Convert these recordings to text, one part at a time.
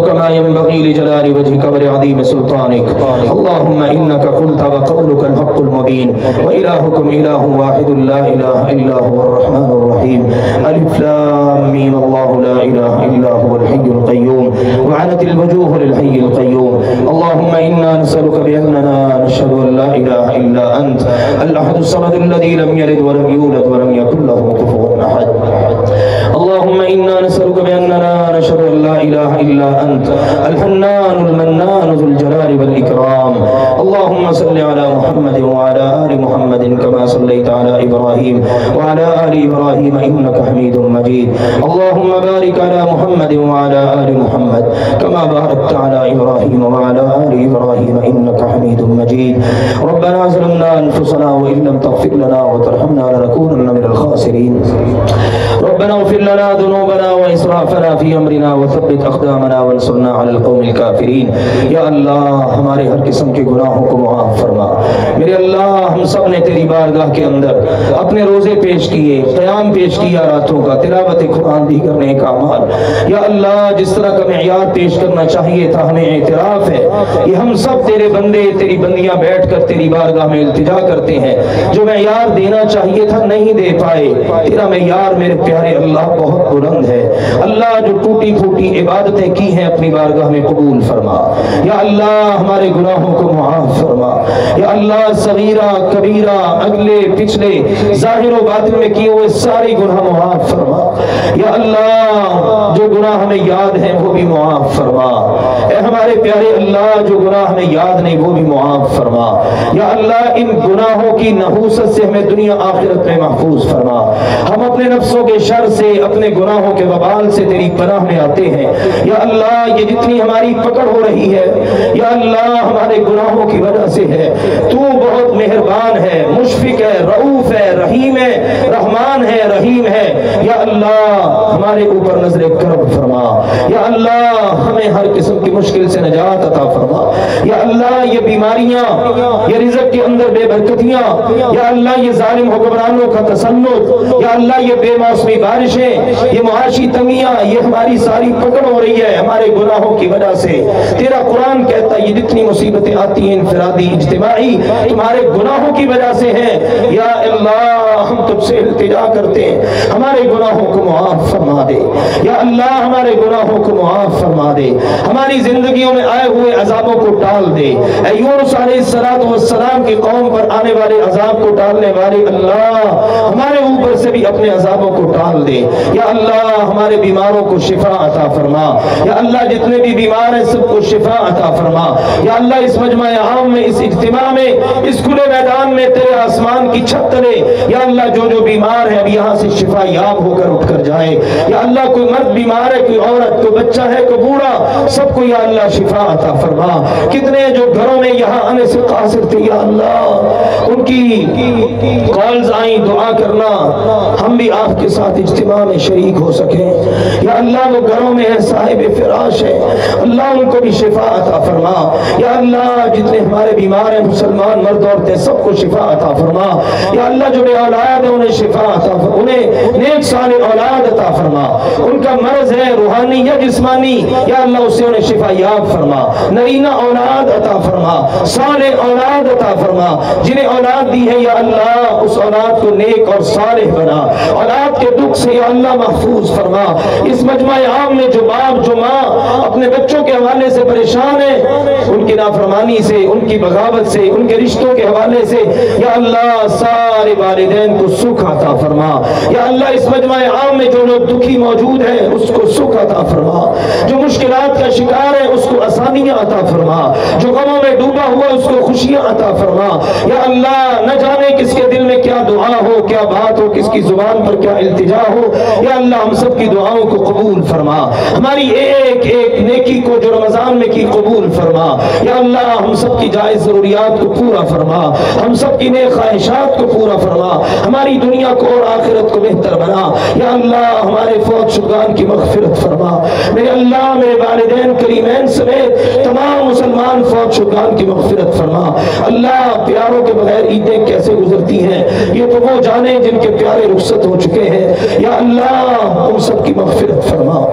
كما ينبغي لجلال وجهك ولعظيم سلطانك. اللهم إنك قلت وقولك الحق المبين وإلهكم إله واحد لا إله إلا هو الرحمن الرحيم. ألف لام ميم الله لا إله إلا هو الحي القيوم وعنت الوجوه للحي القيوم. اللهم إنا نسألك بأننا نشهد أن لا إله إلا أنت الأحد الصمد الذي لم يلد ولم يولد ولم يكن له كفوا أحد. اللهم إنا نسألك بأننا نشهد أن لا إله إلا أنت الحنان المنان ذو الجلال والإكرام. اللهم صل على محمد وعلى آل محمد كما صليت على إبراهيم وعلى آل إبراهيم إنك حميد مجيد. اللهم بارك على محمد وعلى آل محمد كما باركت على إبراهيم وعلى آل إبراهيم إنك حميد مجيد. ربنا ظلمنا أنفسنا وإن لم تغفر لنا وترحمنا لنكونن من الخاسرين. ربنا اغفر لنا ذنوبنا وإسرافنا في أمرنا وثبت أقدامنا وانصرنا على القوم الكافرین. یا اللہ ہمارے ہر قسم کے گناہوں کو معاف فرما. میرے اللہ ہم سب نے تیری بارگاہ کے اندر اپنے روزے پیش کیے، قیام پیش کیا راتوں کا، تلاوت قرآن بھی کرنے کا اعمال. یا اللہ جس طرح کا معیار پیش کرنا چاہیے تھا ہمیں اعتراف ہے یہ ہم سب تیرے بندے تیری بندیاں بیٹھ کر تیری بارگاہ میں التجا کرتے ہیں. جو معیار دینا چاہیے تھا نہیں دے پائے. تیرا معیار میرے پیارے اللہ بہت بلند ہے. اللہ جو ٹوٹی پھوٹی عبادتیں کی ہیں اپنی بارگاہ میں قبول فرما. یا اللہ ہمارے گناہوں کو معاف فرما. یا اللہ صغیرہ کبیرہ اگلے پچھلے ظاہر و باطن میں کیے ہوئے سارے گناہ معاف فرما. یا اللہ جو گناہ ہمیں یاد ہیں وہ بھی معاف فرما. اے ہمارے پیارے اللہ جو گناہ ہمیں یاد نہیں وہ بھی معاف فرما. یا اللہ ان گناہوں کی نحوست سے ہمیں دنیا آخرت میں محفوظ فرما. ہم اپنے نفسوں کے شر سے اپنے گناہوں کے وبال سے تیری پناہ میں آتے ہیں. یا اللہ یہ جتنی ہماری پکڑ ہو رہی ہے یا اللہ ہمارے گناہوں کی وجہ سے ہے. تو بہت مہربان ہے، مشفق ہے، رؤوف ہے، رحیم ہے، رحمان ہے، رحیم ہے. یا اللہ ہمارے اوپر نظر کرم فرما. یا اللہ ہمیں ہر قسم کی مشکل سے نجات عطا فرما. یا اللہ یہ بیماریاں، یہ رزق کے اندر بے برکتیاں، یا اللہ یہ ظالم حکمرانوں کا تسلط، یا اللہ یہ بے موسمی بارشیں، یہ معاشی تنگیاں، یہ ہماری ساری پکڑ ہو رہی ہے ہمارے گناہوں کی وجہ سے. تیرا قرآن کہتا ہے یہ جتنی مصیبتیں آتی ہیں انفرادی اجتماعی تمہارے گناہوں کی وجہ سے ہیں. یا اللہ ہم تجھ سے التجا کرتے ہیں ہمارے گناہوں کو معاف فرما دے. یا اللہ ہمارے گناہوں کو معاف فرما دے. ہماری زندگیوں میں آئے ہوئے عذابوں کو ٹال دے. اے یونس علیہ السلام کی قوم پر آنے والے عذاب کو ٹالنے والے اللہ ہمارے اوپر سے بھی اپنے عذابوں کو ٹال دے. یا اللہ ہمارے بیماروں کو شفا عطا فرما. یا اللہ جتنے بھی بیمار ہیں سب کو شفا عطا فرما. یا اللہ اس مجمع عام میں، اس اجتماع میں، اس کھلے میدان میں تیرے آسمان کی چھت تلے یا اللہ جو جو بیمار ہے اب یہاں سے شفا یاب ہو کر اٹھ کر جائے. یا اللہ کوئی مرد بیمار ہے، کوئی عورت، کوئی بچہ ہے، کوئی بوڑھا، سب کو یا اللہ شفا عطا فرما. کتنے جو گھروں میں یہاں آنے سے قاصر تھے یا اللہ ان کی کالز آئیں، دعا کرنا ہم بھی آپ کے ساتھ اجتماع میں شریک ہو سکیں. یا اللہ وہ گھروں میں ہے صاحب فراش ہے اللہ ان کو بھی شفا عطا فرما. یا اللہ جتنے ہمارے بیمار ہیں مسلمان مرد عورتیں سب کو شفا عطا فرما. یا اللہ جو بے اولاد ہے انہیں شفا عطا فرما، انہیں نیک صالح اولاد عطا فرما. ان کا مرض ہے روحانی یا جسمانی یا اللہ اسے انہیں شفا یاب فرما. نرینہ اولاد عطا فرما، صالح اولاد عطا فرما. جنہیں اولاد دی ہے یا اللہ اس اولاد کو نیک اور صالح بنا. اولاد کے دکھ سے یا اللہ محفوظ فرما. اس مجمع عام میں جو باپ جو ماں اپنے بچوں کے حوالے سے پریشان ہیں ان کی نافرمانی سے، ان کی بغاوت سے، ان کے رشتوں کے حوالے سے یا اللہ سارے والدین کو سکھ عطا فرما. یا اللہ اس مجمع عام میں جو لوگ دکھی موجود ہیں اس کو سکھ عطا فرما. جو مشکلات کا شکار ہے اس کو آسانیاں عطا فرما. جو غموں میں ڈوبا ہوا اس کو خوشیاں عطا فرما. یا اللہ نہ جانے کس کے دل میں کیا دعا ہو، کیا بات ہو، کس کی زبان پر کیا التجا ہو. یا اللہ ہم سب کی دعاؤں کو قبول فرما. ہماری ایک ایک نیکی کو جو رمضان میں کی قبول فرما. یا اللہ ہم سب کی جائز ضروریات کو پورا فرما. ہم سب کی نیک خواہشات کو پورا فرما. ہماری دنیا کو اور آخرت کو بہتر بنا. یا اللہ ہمارے فوت شدگان کی مغفرت فرما. میرے اللہ میرے والدین کریمین سمیت تمام مسلمان فوت شدگان کی مغفرت فرما۔ اللہ پیاروں کے بغیر عیدیں کیسے گزرتی ہیں یہ تو وہ جانے جن کے پیارے رخصت ہو چکے ہیں۔ یا اللہ ان سب کی مغفرت فرما۔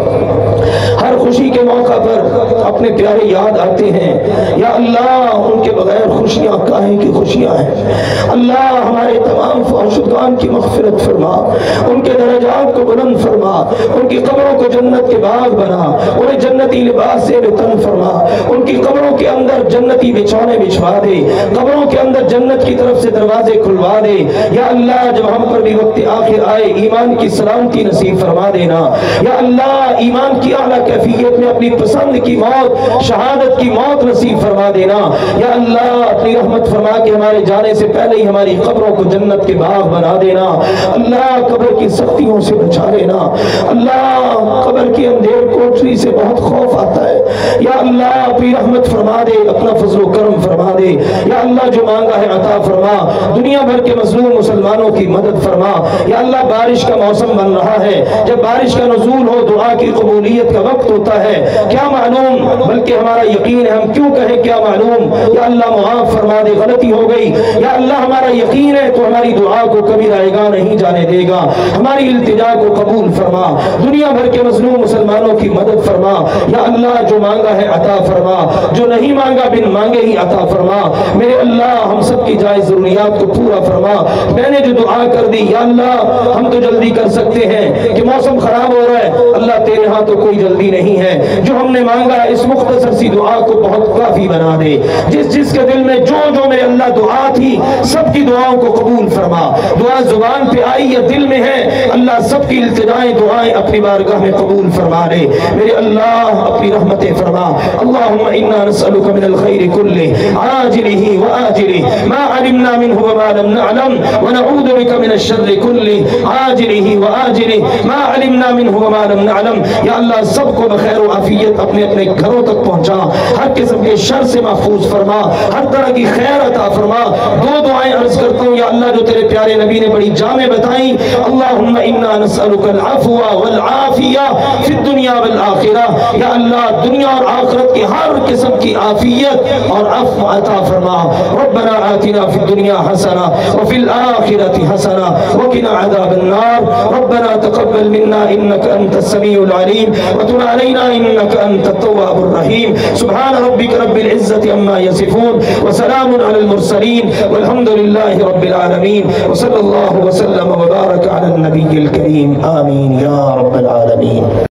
ہر خوشی کے موقع پر اپنے پیارے یاد آتے ہیں، یا اللہ ان کے بغیر خوشیاں کاہیں کی خوشیاں ہیں۔ اللہ ہمارے تمام فوت شدگان کی مغفرت فرما، ان کے درجات کو بلند فرما، ان کی قبروں کو جنت کے باغ بنا، انہیں جنتی لباس سے بتن فرما، ان کی قبروں کے اندر جنتی بچھونے بچھوا دے، قبروں کے اندر جنت کی طرف سے دروازے کھلوا دے۔ یا اللہ جب ہم پر بھی وقت آخر آئے ایمان کی سلامتی نصیب فرما دینا۔ یا اللہ ایمان کی اعلیٰ کیفیت میں اپنی پسند کی موت، شہادت کی موت نصیب فرما دینا۔ یا اللہ اپنی رحمت فرما کے ہمارے جانے سے پہلے ہی ہماری قبروں کو جنت کے باغ بنا دینا۔ اللہ قبر کی سختیوں سے بچا لینا۔ اللہ قبر کی اندھیر کوٹری سے بہت خوف آتا ہے، یا اللہ اپنی رحمت فرما دے، اپنا فضل و کرم فرما دے۔ یا اللہ جو مانگا ہے عطا فرما، دنیا بھر کے مظلوم مسلمانوں کی مدد فرما۔ یا اللہ بارش کا موسم بن رہا ہے، جب بارش کا نزول ہو دعا کی قبولیت کا وقت ہوتا ہے، کیا معلوم بلکہ ہمارا یقین ہے، ہم کیوں کہیں کیا معلوم۔ یا اللہ معاف فرما دے، غلطی ہو گئی۔ یا اللہ ہمارا یقین ہے تو ہماری دعا کو کبھی رائے گا نہیں جانے دے گا، ہماری التجا کو قبول فرما، دنیا بھر کے مظلوم مسلمانوں کی مدد فرما۔ یا اللہ جو مانگا ہے عطا فرما، جو نہیں مانگا بن مانگے ہی عطا فرما۔ میرے اللہ ہم سب کی جائز ضروریات کو پورا فرما۔ میں نے جو دعا کر دی یا اللہ ہم تو جلدی کر سکتے ہیں کہ موسم خراب ہو رہا ہے، اللہ تیرے ہاں تو کوئی جلدی نہیں ہے۔ جو ہم نے مانگا ہے اس مختصر سی دعا کو بہت کافی بنا دے۔ جس کے دل میں جو میرے اللہ دعا تھی سب کی دعاؤں کو قبول فرما۔ دعا زبان پہ آئی یا دل میں ہے، اللہ سب کی التجائیں دعائیں اپنی بارگاہ میں قبول فرما لے۔ میرے اللہ اپنی رحمتیں فرما۔ اللہم انا نسألک من الخیر کلہ عاجلہ وآجلہ ما علمنا منہ وما لم نعلم ونعوذ بک من الشر کلہ عاجلہ وآجلہ ما علمنا منہ وما لم نعلم۔ یا اللہ سب کو بخیر و عافیت اپنے اپنے گھروں تک پہنچا، ہر قسم کے شر سے محفوظ فرما، ہر طرح کی خیر عطا فرما۔ دو دعائیں عرض کرتا ہوں یا اللہ جو تیرے پیارے نبی نے بڑی جامع بتائیں۔ اللہم انا نسألک العفو والعافیہ فی الدنیا والآخرہ۔ یا اللہ دنیا اور آخرت کی ہر قسم کی عافیت اور عفو عطا فرما۔ ربنا آتنا فی الدنیا حسنہ وفی الآخرۃ حسنہ وقنا عذاب النار۔ ربنا تقبل منا انک انت السمیع العلیم وتب علینا انک انت التواب الرحیم۔ سبحان ربک رب العزة عما یصفون وسلام علی المرسلین والحمد للہ رب العالمین وصلی اللہ وسلم وبارک علی النبی الکریم آمین یا رب العالمین۔